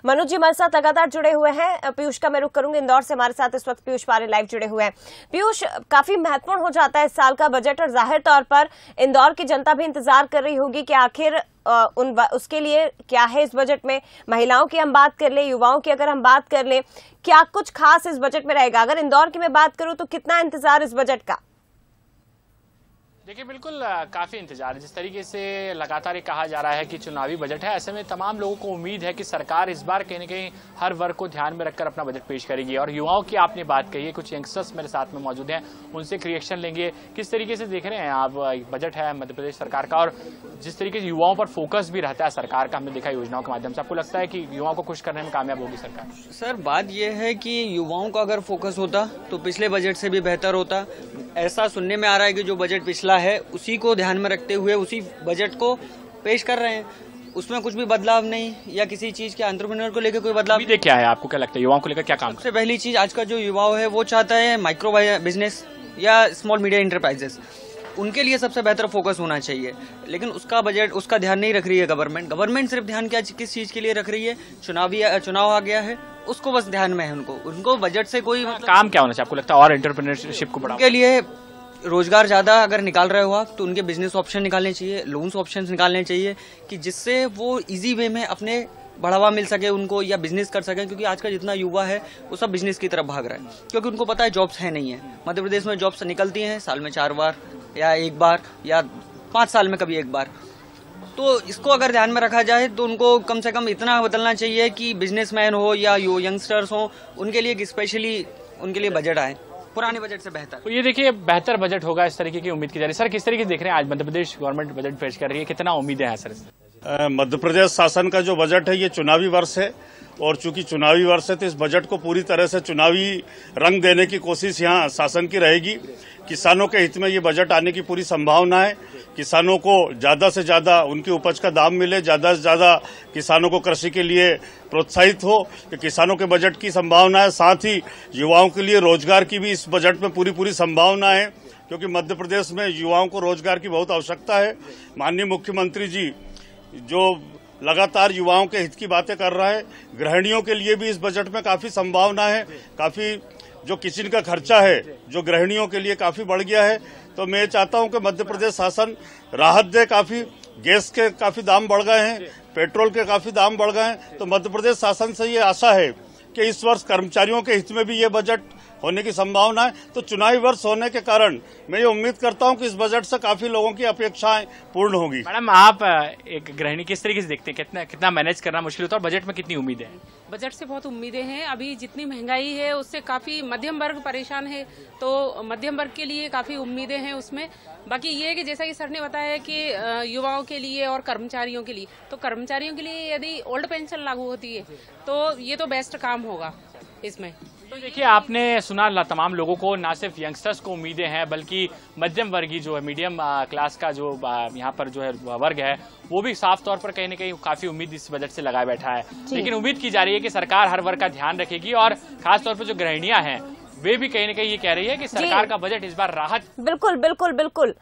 मनोज जी हमारे साथ लगातार जुड़े हुए हैं। पीयूष का मैं रुख करूंगी इंदौर से, हमारे साथ इस वक्त पीयूष पारे लाइव जुड़े हुए हैं। पीयूष, काफी महत्वपूर्ण हो जाता है इस साल का बजट और जाहिर तौर पर इंदौर की जनता भी इंतजार कर रही होगी कि आखिर उसके लिए क्या है इस बजट में। महिलाओं की हम बात कर ले, युवाओं की अगर हम बात कर ले, क्या कुछ खास इस बजट में रहेगा? अगर इंदौर की मैं बात करूं तो कितना इंतजार इस बजट का? देखिए, बिल्कुल काफी इंतजार है। जिस तरीके से लगातार ये कहा जा रहा है कि चुनावी बजट है, ऐसे में तमाम लोगों को उम्मीद है कि सरकार इस बार कहीं न कहीं हर वर्ग को ध्यान में रखकर अपना बजट पेश करेगी। और युवाओं की आपने बात कही है, कुछ यंगस्टर्स मेरे साथ में मौजूद हैं, उनसे एक रिएक्शन लेंगे। किस तरीके से देख रहे हैं आप बजट है मध्य प्रदेश सरकार का, और जिस तरीके से युवाओं पर फोकस भी रहता है सरकार का, हमने देखा योजनाओं के माध्यम से, आपको लगता है कि युवाओं को खुश करने में कामयाब होगी सरकार? सर, बात यह है कि युवाओं का अगर फोकस होता तो पिछले बजट से भी बेहतर होता। ऐसा सुनने में आ रहा है कि जो बजट पिछला है उसी को ध्यान में रखते हुए उसी बजट को पेश कर रहे हैं, उसमें कुछ भी बदलाव नहीं, या किसी चीज के एंटरप्रेन्योर को लेकर कोई बदलाव नहीं। क्या है, आपको क्या लगता है युवाओं को लेकर क्या काम? सबसे पहली चीज, आज का जो युवा है वो चाहता है माइक्रो बिजनेस या स्मॉल मीडियम इंटरप्राइजेस, उनके लिए सबसे बेहतर फोकस होना चाहिए। लेकिन उसका बजट, उसका ध्यान नहीं रख रही है गवर्नमेंट सिर्फ ध्यान क्या किस चीज के लिए रख रही है? चुनाव आ गया है, उसको बस ध्यान में है। उनको बजट से कोई मतलब काम क्या होना चाहिए आपको लगता है? और एंटरप्रेन्योरशिप को बढ़ावा के लिए रोजगार ज्यादा अगर निकाल रहे हो आप तो उनके बिजनेस ऑप्शन निकालने चाहिए, लोन्स ऑप्शंस निकालने चाहिए, कि जिससे वो इजी वे में अपने बढ़ावा मिल सके उनको, या बिजनेस कर सके। क्योंकि आज का जितना युवा है वो सब बिजनेस की तरफ भाग रहा है, क्योंकि उनको पता है जॉब्स है नहीं है। मध्य प्रदेश में जॉब्स निकलती हैं साल में 4 बार या 1 बार, या 5 साल में कभी 1 बार। तो इसको अगर ध्यान में रखा जाए तो उनको कम से कम इतना बदलना चाहिए कि बिजनेसमैन हो या यंगस्टर्स हो, उनके लिए स्पेशली उनके लिए बजट आए पुराने बजट से बेहतर। तो ये देखिए, बेहतर बजट होगा इस तरीके की उम्मीद की जा रही है। सर, किस तरीके से देख रहे हैं आज मध्य प्रदेश गवर्नमेंट बजट पेश कर रही है, कितना उम्मीदें हैं सर? मध्य प्रदेश शासन का जो बजट है ये चुनावी वर्ष है, और चूंकि चुनावी वर्ष है तो इस बजट को पूरी तरह से चुनावी रंग देने की कोशिश यहाँ शासन की रहेगी। किसानों के हित में ये बजट आने की पूरी संभावना है। किसानों को ज्यादा से ज्यादा उनकी उपज का दाम मिले, ज्यादा से ज्यादा किसानों को कृषि के लिए प्रोत्साहित हो, कि किसानों के बजट की संभावना है। साथ ही युवाओं के लिए रोजगार की भी इस बजट में पूरी संभावना है, क्योंकि मध्य प्रदेश में युवाओं को रोजगार की बहुत आवश्यकता है। माननीय मुख्यमंत्री जी जो लगातार युवाओं के हित की बातें कर रहा है, गृहिणियों के लिए भी इस बजट में काफी संभावना है। काफी जो किचन का खर्चा है जो गृहिणियों के लिए काफी बढ़ गया है, तो मैं चाहता हूं कि मध्य प्रदेश शासन राहत दे। काफी गैस के काफी दाम बढ़ गए हैं, पेट्रोल के काफी दाम बढ़ गए हैं, तो मध्य प्रदेश शासन से ये आशा है कि इस वर्ष कर्मचारियों के हित में भी ये बजट होने की संभावना है। तो चुनावी वर्ष होने के कारण मैं ये उम्मीद करता हूं कि इस बजट से काफी लोगों की अपेक्षाएं पूर्ण होगी। मैडम, आप एक गृहिणी किस तरीके से देखते हैं, कितना मैनेज करना मुश्किल होता है, और बजट में कितनी उम्मीदें हैं? बजट से बहुत उम्मीदें हैं। अभी जितनी महंगाई है उससे काफी मध्यम वर्ग परेशान है, तो मध्यम वर्ग के लिए काफी उम्मीदें हैं उसमें। बाकी ये है कि जैसा कि सर ने बताया कि युवाओं के लिए और कर्मचारियों के लिए, तो कर्मचारियों के लिए यदि ओल्ड पेंशन लागू होती है तो ये तो बेस्ट काम होगा इसमें। तो देखिए, आपने सुना तमाम लोगों को, ना सिर्फ यंगस्टर्स को उम्मीदें हैं बल्कि मध्यम वर्गीय जो है, मीडियम क्लास का जो यहाँ पर जो है वर्ग है, वो भी साफ तौर पर कहीं न कहीं काफी उम्मीद इस बजट से लगाए बैठा है। लेकिन उम्मीद की जा रही है कि सरकार हर वर्ग का ध्यान रखेगी, और खासतौर पर जो गृहिणियां हैं वे भी कहीं न कहीं ये कह रही है कि सरकार का बजट इस बार राहत। बिल्कुल बिल्कुल बिल्कुल